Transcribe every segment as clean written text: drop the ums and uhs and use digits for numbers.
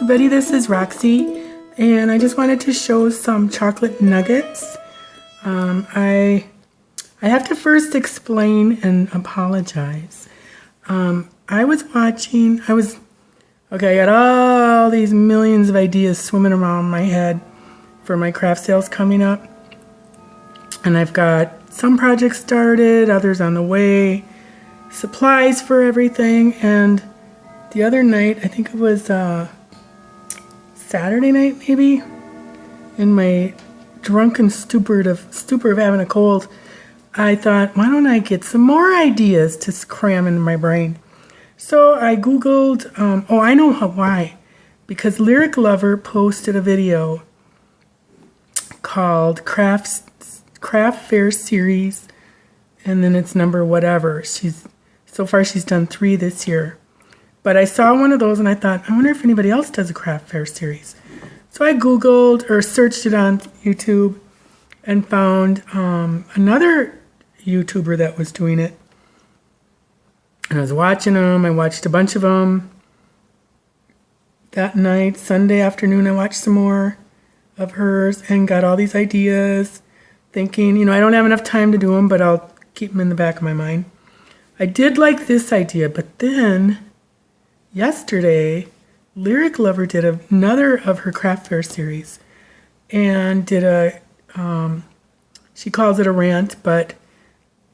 everybody, this is Roxy, and I just wanted to show some chocolate nuggets. I have to first explain and apologize. I got all these millions of ideas swimming around my head for my craft sales coming up. And I've got some projects started, others on the way, supplies for everything. And the other night, I think it was Saturday night maybe, in my drunken stupor of having a cold, I thought, why don't I get some more ideas to cram into my brain? So I Googled, I know why. Because Lyric Lover posted a video called Craft Fair Series, and then it's number whatever. So far she's done 3 this year. But I saw one of those and I thought, I wonder if anybody else does a craft fair series. So I Googled or searched it on YouTube and found another YouTuber that was doing it. And I was watching them. I watched a bunch of them. That night, Sunday afternoon, I watched some more of hers and got all these ideas, thinking, I don't have enough time to do them, but I'll keep them in the back of my mind. I did like this idea, but then yesterday, Lyric Lover did another of her craft fair series and did she calls it a rant, but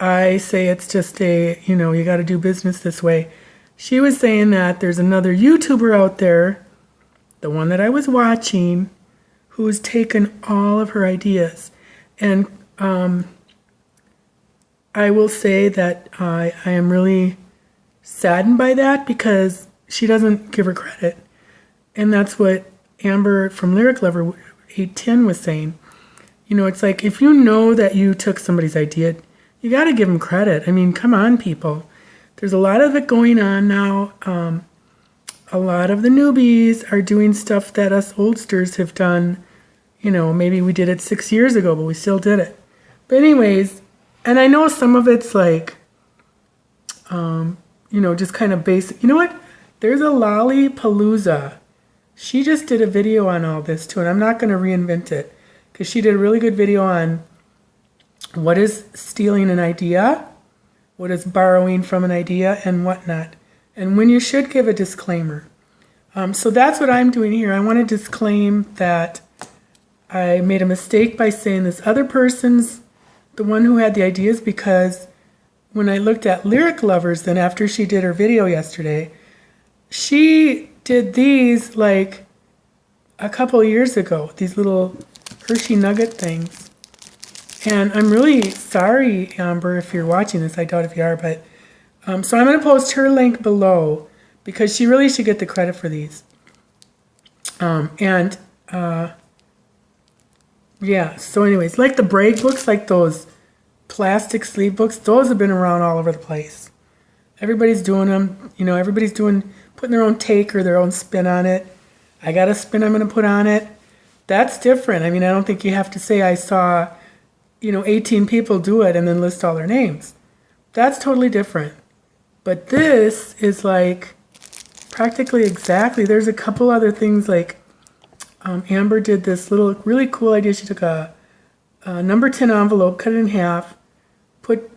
I say it's just you got to do business this way. She was saying that there's another YouTuber out there, the one that I was watching, who's taken all of her ideas. And I will say that I am really saddened by that because she doesn't give her credit. And that's what Amber from Lyric Lover 810 was saying. It's like, if you know that you took somebody's idea, you got to give them credit. I mean, come on, people. There's a lot of it going on now. A lot of the newbies are doing stuff that us oldsters have done. Maybe we did it 6 years ago, but we still did it. But anyways, and I know some of it's like, just kind of basic. You know what? There's a Lollipalooza. She just did a video on all this too, and I'm not going to reinvent it because she did a really good video on what is stealing an idea, what is borrowing from an idea, and whatnot, and when you should give a disclaimer. So that's what I'm doing here. I want to disclaim that I made a mistake by saying this other person's the one who had the ideas, because when I looked at Lyric Lovers, then after she did her video yesterday, she did these like a couple years ago, these little Hershey nugget things. And I'm really sorry, Amber, if you're watching this. I doubt if you are, but so I'm going to post her link below because she really should get the credit for these. Yeah, so anyways, like the Bragg books, like those plastic sleeve books, those have been around all over the place. Everybody's doing them. Everybody's putting their own take or their own spin on it. I got a spin I'm going to put on it. That's different. I mean, I don't think you have to say I saw 18 people do it and then list all their names. That's totally different. But this is like practically exactly. There's a couple other things like Amber did this little really cool idea. She took a number 10 envelope, cut it in half, put,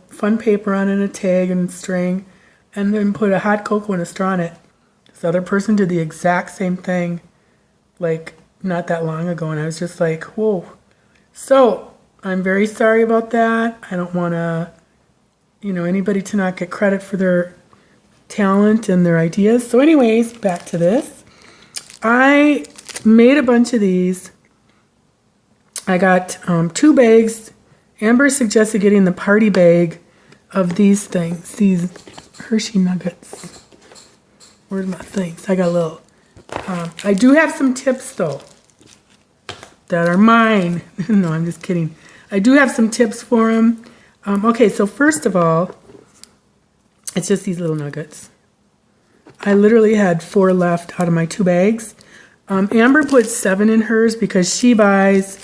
fun paper on it and a tag and string, and then put a hot cocoa and a straw in it. This other person did the exact same thing like not that long ago, and I was just like, whoa. So I'm very sorry about that. I don't want to, anybody to not get credit for their talent and their ideas. So anyways, back to this. I made a bunch of these. I got 2 bags. Amber suggested getting the party bag of these things, these Hershey nuggets. Where's my things? I got a little. I do have some tips though that are mine. No, I'm just kidding. I do have some tips for them. Okay, so first of all, it's just these little nuggets. I literally had 4 left out of my 2 bags. Amber put 7 in hers because she buys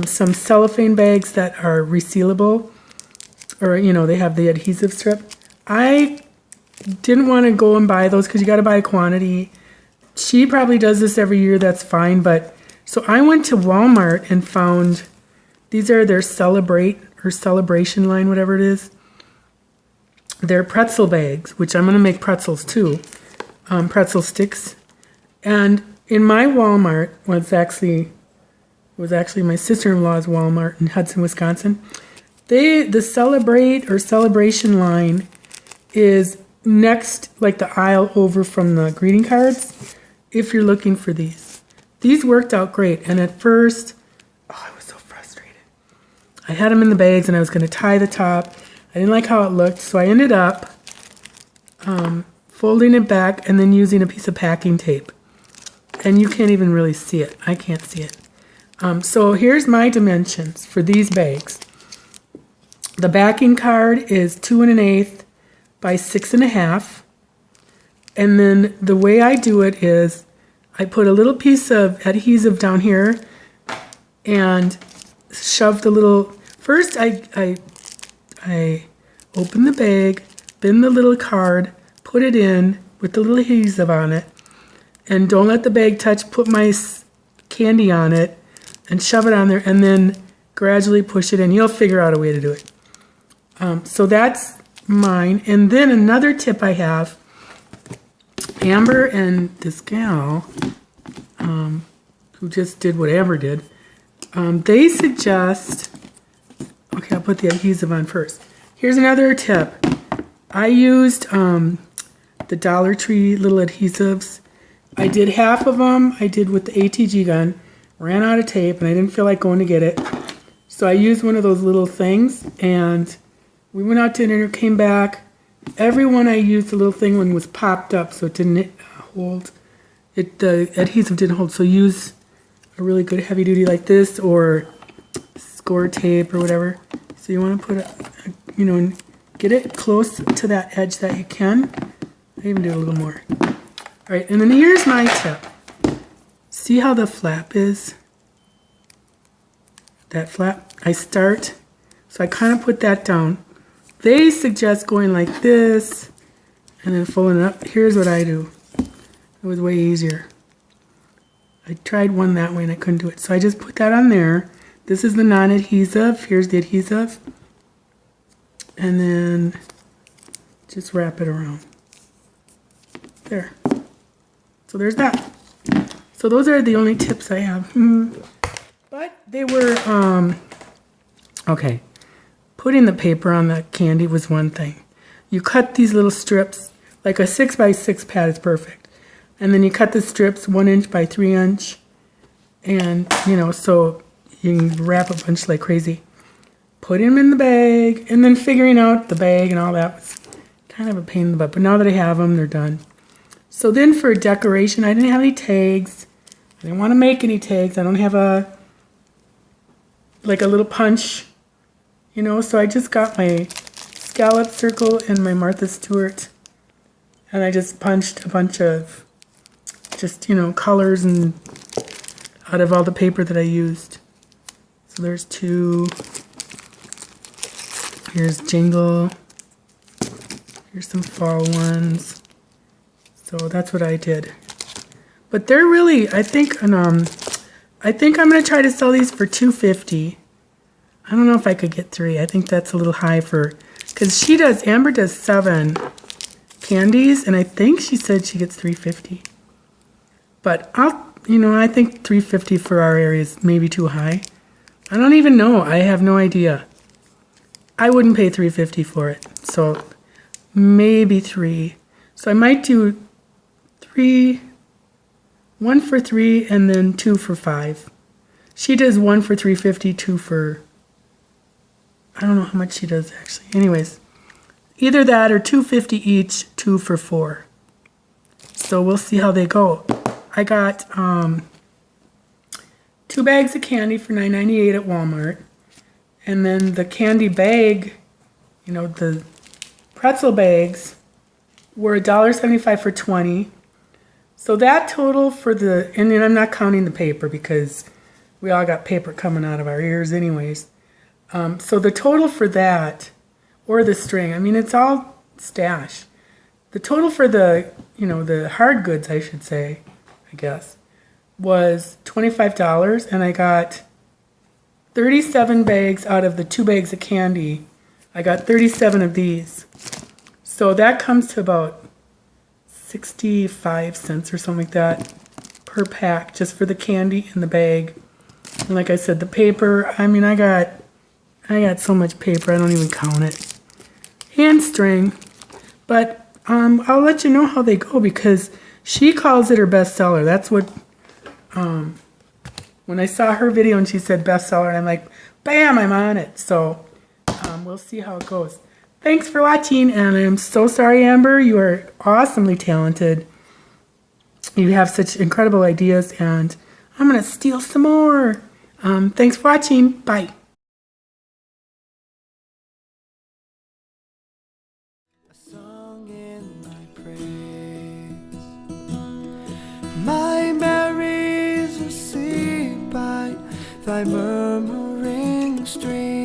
some cellophane bags that are resealable, or they have the adhesive strip. I didn't want to go and buy those because you got to buy a quantity. she probably does this every year, that's fine, but so I went to Walmart and found these are their Celebrate or Celebration line, whatever it is. They're pretzel bags, which I'm going to make pretzels too, pretzel sticks. And in my Walmart was actually my sister-in-law's Walmart in Hudson, Wisconsin. The Celebrate or Celebration line is next, like the aisle over from the greeting cards, if you're looking for these. These worked out great, and at first, oh, I was so frustrated. I had them in the bags, and I was going to tie the top. I didn't like how it looked, so I ended up folding it back and then using a piece of packing tape. And you can't even really see it. I can't see it. So here's my dimensions for these bags. The backing card is 2 1/8 by 6 1/2. And then the way I do it is I put a little piece of adhesive down here and shove the little, first I open the bag, bend the little card, put it in with the little adhesive on it, and don't let the bag touch, put my candy on it and shove it on there, and then gradually push it in. You'll figure out a way to do it. So that's mine. And then another tip I have, Amber and this gal, who just did what Amber did, they suggest, okay, I'll put the adhesive on first. Here's another tip. I used the Dollar Tree little adhesives. I did half of them. I did with the ATG gun. Ran out of tape, and I didn't feel like going to get it. So I used one of those little things, and we went out to dinner, came back. Every one I used, the little thing one was popped up, so it didn't hold. The adhesive didn't hold. So use a really good heavy duty like this, or score tape or whatever. So you want to put and get it close to that edge that you can. I even do a little more. All right, and then here's my tip. See how the flap is? That flap, I start, so I kind of put that down. They suggest going like this and then folding it up. Here's what I do. It was way easier. I tried one that way and I couldn't do it. So I just put that on there. This is the non-adhesive. Here's the adhesive. And then just wrap it around. There. So there's that. So those are the only tips I have. But they were, okay. Putting the paper on the candy was one thing. You cut these little strips, like a 6x6 pad is perfect. And then you cut the strips 1 inch by 3 inch. And, so you can wrap a bunch like crazy. Put them in the bag, and then figuring out the bag and all that was kind of a pain in the butt. But now that I have them, they're done. So then for decoration, I didn't have any tags. I didn't want to make any tags. I don't have a little punch, so I just got my scallop circle and my Martha Stewart, and I just punched a bunch of colors and out of all the paper that I used. So there's 2. Here's Jingle. Here's some fall ones. So that's what I did. But they're really, I think I'm going to try to sell these for $2.50. I don't know if I could get 3. I think that's a little high because Amber does 7 candies, and I think she said she gets $3.50. But I think $3.50 for our area is maybe too high. I don't even know. I have no idea. I wouldn't pay $3.50 for it. So maybe 3. So I might do 3, 1 for 3, and then 2 for 5. She does 1 for $3.50, 2 for, I don't know how much she does actually. Anyways, either that or $2.50 each, 2 for 4. So we'll see how they go. I got 2 bags of candy for $9.98 at Walmart. And then the candy bag, the pretzel bags were $1.75 for 20. So that total for and then I'm not counting the paper because we all got paper coming out of our ears anyways. So the total for that, or the string, it's all stash. The total for the hard goods, I should say, I guess, was $25, and I got 37 bags out of the 2 bags of candy. I got 37 of these. So that comes to about 65 cents or something like that per pack, just for the candy in the bag. And like I said, the paper, I mean, I got so much paper, I don't even count it. And string. But I'll let you know how they go, because she calls it her bestseller. That's what, when I saw her video and she said bestseller, and I'm like, bam, I'm on it. So we'll see how it goes. Thanks for watching, and I'm so sorry, Amber. You are awesomely talented. You have such incredible ideas, and I'm going to steal some more. Thanks for watching. Bye. A song in my praise. My Mary's a sea by thy murmuring stream.